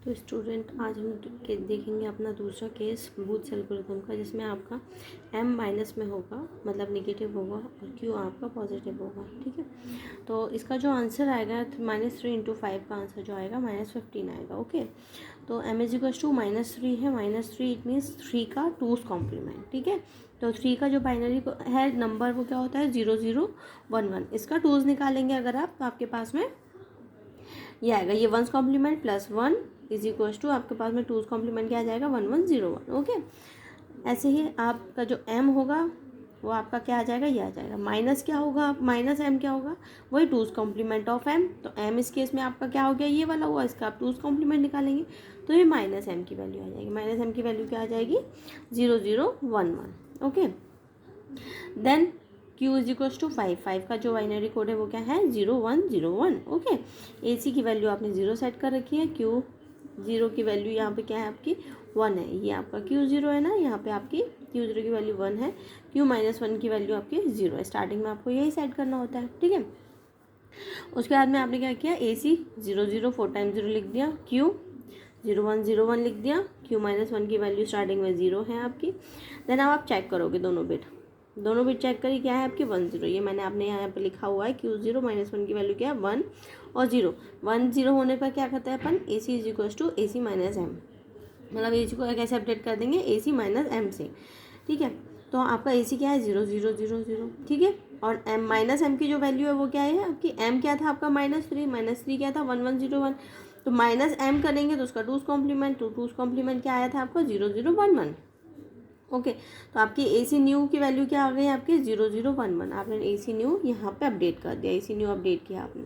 तो स्टूडेंट आज हम देखेंगे अपना दूसरा केस बूथ एल्गोरिथम का, जिसमें आपका m माइनस में होगा, मतलब नेगेटिव होगा, और q आपका पॉजिटिव होगा। ठीक है, तो इसका जो आंसर आएगा -3 × 5 का आंसर जो आएगा -15 आएगा। ओके, तो m इज इक्वल टू -3 है, -3 इट मीन्स 3 का 2's कॉम्प्लीमेंट। ठीक है, तो 3 का जो बाइनरी है नंबर वो क्या होता है 0 0 1 1। इसका 2's निकालेंगे अगर आप, तो आपके पास में ये आएगा, ये 1's complement plus 1 is equal to आपके पास में 2's कॉम्प्लीमेंट क्या आ जाएगा 1 1 0 1। ओके, ऐसे ही आपका जो m होगा वो आपका क्या आ जाएगा, ये आ जाएगा। माइनस क्या होगा, माइनस m क्या होगा, वही 2's कॉम्प्लीमेंट ऑफ m। तो m इस केस में आपका क्या हो गया, ये वाला हुआ, इसका आप 2's कॉम्प्लीमेंट निकालेंगे तो ये -m की वैल्यू आ जाएगी। -m की वैल्यू क्या आ जाएगी 0 0 1 1। Okay, then q is equal to 5 का जो बाइनरी कोड है वो क्या है 0 1 0 1। ओके, ac की वैल्यू आपने 0 सेट कर रखी है, q 0 की वैल्यू यहाँ पे क्या है आपकी 1 है, ये आपका q 0 है ना, यहाँ पे आपकी q 0 की वैल्यू 1 है, q -1 की वैल्यू आपकी 0 है। स्टार्टिंग में आपको यही सेट करना होता है। ठीक है, उसके बाद में आपने क्या किया, ac 0 0 4 टाइम 0 लिख दिया, q 0 1 0 1 लिख दिया, q -1 की वैल्यू स्टार्टिंग में 0 है आपकी। देन अब आप चेक करोगे दोनों बिट चेक करिए, क्या है आपकी 1 0, ये मैंने आपने यहाँ पे लिखा हुआ है q 0 -1 की वैल्यू क्या है 1 और 0। 1 0 होने पर क्या करते हैं अपन, ac is equal to ac minus m, मतलब ac को कैसे अपडेट कर देंगे ac माइनस m से। ठीक है, तो आपका ac क्या है 0 0 0 0। ठीक है, और m माइनस m की जो वैल्यू है वो क्या है आपकी, m क्या था आपका -3 क्या था 1 1 0 1। तो -m करेंगे तो उसका 2's कॉम्प्लीमेंट, तो 2's कॉम्प्लीमेंट क्या आया था आपका 0 0 1 1। ओके, तो आपकी AC न्यू की वैल्यू क्या आ गई आपकी 0 0 1 1। आपने AC न्यू यहाँ पे अपडेट कर दिया, AC न्यू अपडेट किया आपने,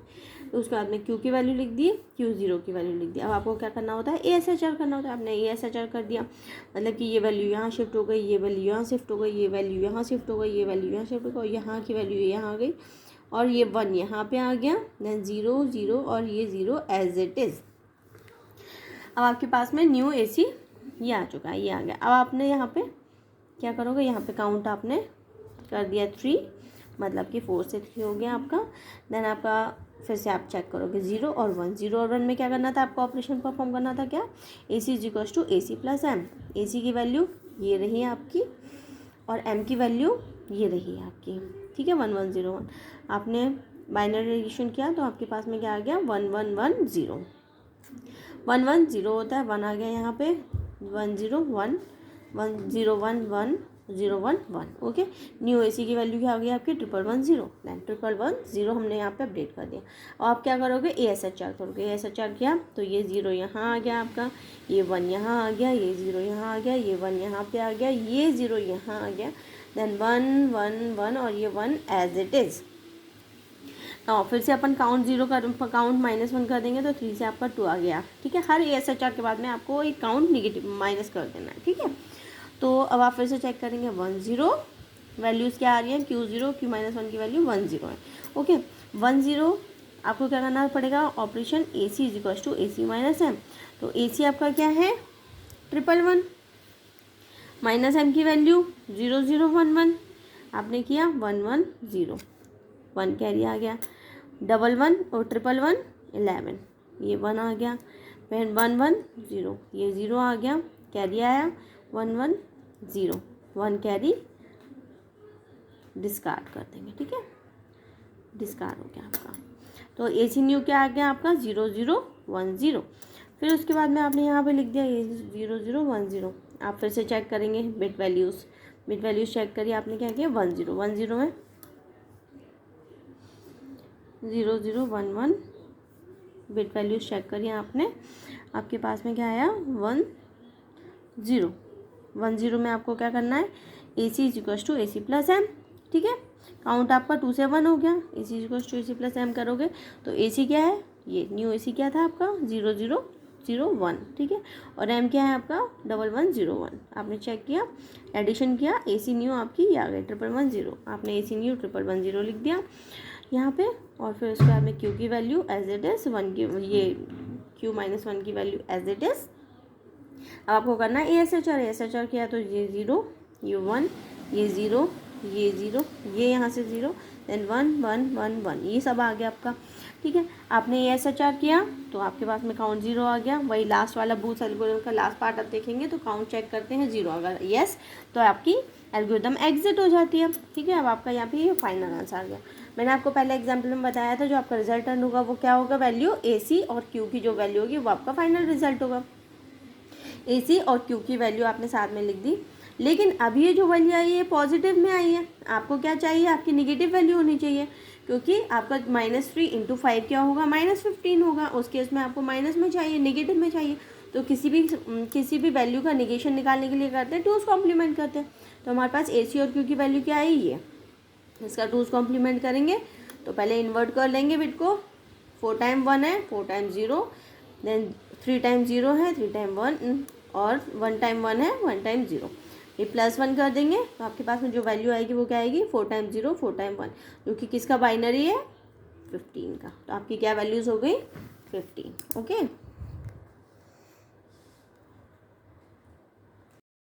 तो उसके बाद में Q की वैल्यू लिख दी, Q 0 की वैल्यू लिख दी। अब आपको क्या करना होता है ASHR करना होता है, आपने ASHR कर दिया, मतलब कि ये वैल्यू यहाँ शिफ्ट हो गई, ये वैल्यू यहाँ शिफ्ट हो गई, ये वैल्यू यहाँ शिफ्ट हो गई, ये वैल्यू यहाँ शिफ्ट हो गई, यहाँ की वैल्यू यहाँ आ गई, और ये 1 यहाँ पे आ गया, देन 0 0 और ये 0 एज इट इज़। अब आपके पास में न्यू AC ये आ चुका है, ये आ गया। अब आपने यहाँ पे क्या करोगे, यहाँ पे काउंट आपने कर दिया 3, मतलब कि 4 से 3 हो गया आपका। देन आपका फिर से आप चेक करोगे 0 और 1, 0 और 1 में क्या करना था आपको, ऑपरेशन परफॉर्म करना था क्या, AC is equal to AC plus m। AC की वैल्यू ये रही आपकी और m की वैल्यू ये रही आपकी। ठीक है, 1 1 0 1। आपने बाइनरी एडिशन किया तो आपके पास में क्या आ गया 1 1 1 0। 1 1 0 होता है, 1 आ गया यहाँ पे 1 0 1 1 0 1 1 0 1 1। ओके, न्यू AC की वैल्यू क्या आ गई आपकी 1 1 1 0। दैन 1 1 1 0 हमने यहाँ पे अपडेट कर दिया। और आप क्या करोगे ASHR करोगे, ASHR किया तो ये 0 यहाँ आ गया आपका, ये 1 यहाँ आ गया, ये 0 यहाँ आ गया, ये 1 यहाँ पे आ गया, ये 0 यहाँ आ गया, देन 1 1 1 और ये 1 एज इट इज़। और फिर से अपन काउंट 0 कर काउंट -1 कर देंगे तो 3 से आपका 2 आ गया। ठीक है, हर ASHR के बाद में आपको एक काउंट नेगेटिव माइनस कर देना है। ठीक है, तो अब आप फिर से चेक करेंगे 1 0, वैल्यूज़ क्या आ रही है Q 0 Q -1 की वैल्यू 1 0 है। ओके, 1 0 आपको क्या करना पड़ेगा, operation AC is equal to AC minus m। तो AC आपका क्या है 1 1 1, माइनस m की वैल्यू 0 0 1 1, आपने किया 1 1 0, 1 कैरी आ गया, 1 1 और 1 1 1 11, ये 1 आ गया, फिर 1 1 0, ये 0 आ गया, कैरी आया 1 1 0, 1 कैरी डिस्कार्ड कर देंगे। ठीक है, डिस्कार्ड हो गया आपका। तो AC न्यू क्या आ गया आपका 0 0 1 0। फिर उसके बाद में आपने यहाँ पे लिख दिया ये 0 0 1 0। आप फिर से चेक करेंगे बिट वैल्यूज़ चेक करिए, आपने क्या किया 1 0 1 0 में 0 0 1 1 बिट वैल्यूज़ चेक करिए आपने, आपके पास में क्या आया 1 0 1 0 में आपको क्या करना है AC is equal to AC plus m। ठीक है, काउंट आपका 2 से 1 हो गया, AC is equal to AC plus m करोगे तो AC क्या है, ये न्यू AC क्या था आपका 0 0 0 1। ठीक है, और m क्या है आपका 1 1 0 1। आपने चेक किया, एडिशन किया, AC न्यू आपकी ये आ गई 1 1 1 0। आपने AC न्यू 1 1 1 0 लिख दिया यहाँ पे, और फिर उसके बाद में Q की वैल्यू एज इट इज़ 1 की, ये Q -1 की वैल्यू एज इट इज़। अब आपको करना है ASHR किया तो ये 0 ये 1 ये 0 ये 0 ये यहाँ से 0, देन 1 1 1 1, ये सब आ गया आपका। ठीक है, आपने ये SHR किया तो आपके पास में काउंट 0 आ गया। वही लास्ट वाला बूथ एल्गोरिथम का लास्ट पार्ट आप देखेंगे तो काउंट चेक करते हैं 0 अगर येस तो आपकी एल्गोरिथम एग्जिट हो जाती है। ठीक है, अब आपका यहाँ पे ये फाइनल आंसर आ गया। मैंने आपको पहले एग्जाम्पल में बताया था जो आपका रिजल्ट टर्न होगा वो क्या होगा, वैल्यू AC और Q की जो वैल्यू होगी वो आपका फाइनल रिजल्ट होगा। AC और Q की वैल्यू आपने साथ में लिख दी, लेकिन अभी ये जो वैल्यू आई है पॉजिटिव में आई है। आपको क्या चाहिए, आपकी निगेटिव वैल्यू होनी चाहिए, क्योंकि आपका -3 × 5 क्या होगा, -15 होगा। उस केस में आपको माइनस में चाहिए, निगेटिव में चाहिए। तो किसी भी वैल्यू का निगेशन निकालने के लिए करते हैं 2's कॉम्प्लीमेंट करते हैं। तो हमारे पास AC और Q की वैल्यू क्या आई है, इसका 2's कॉम्प्लीमेंट करेंगे तो पहले इन्वर्ट कर लेंगे बिट को। 4 टाइम 1 है, 4 टाइम 0, देन 3 टाइम 0 है, 3 टाइम 1, और 1 टाइम 1 है, 1 टाइम 0। ये +1 कर देंगे तो आपके पास में जो वैल्यू आएगी वो क्या आएगी, 4 टाइम 0, 4 टाइम 1, जो कि किसका बाइनरी है, 15 का। तो आपकी क्या वैल्यूज़ हो गई, 15। ओके।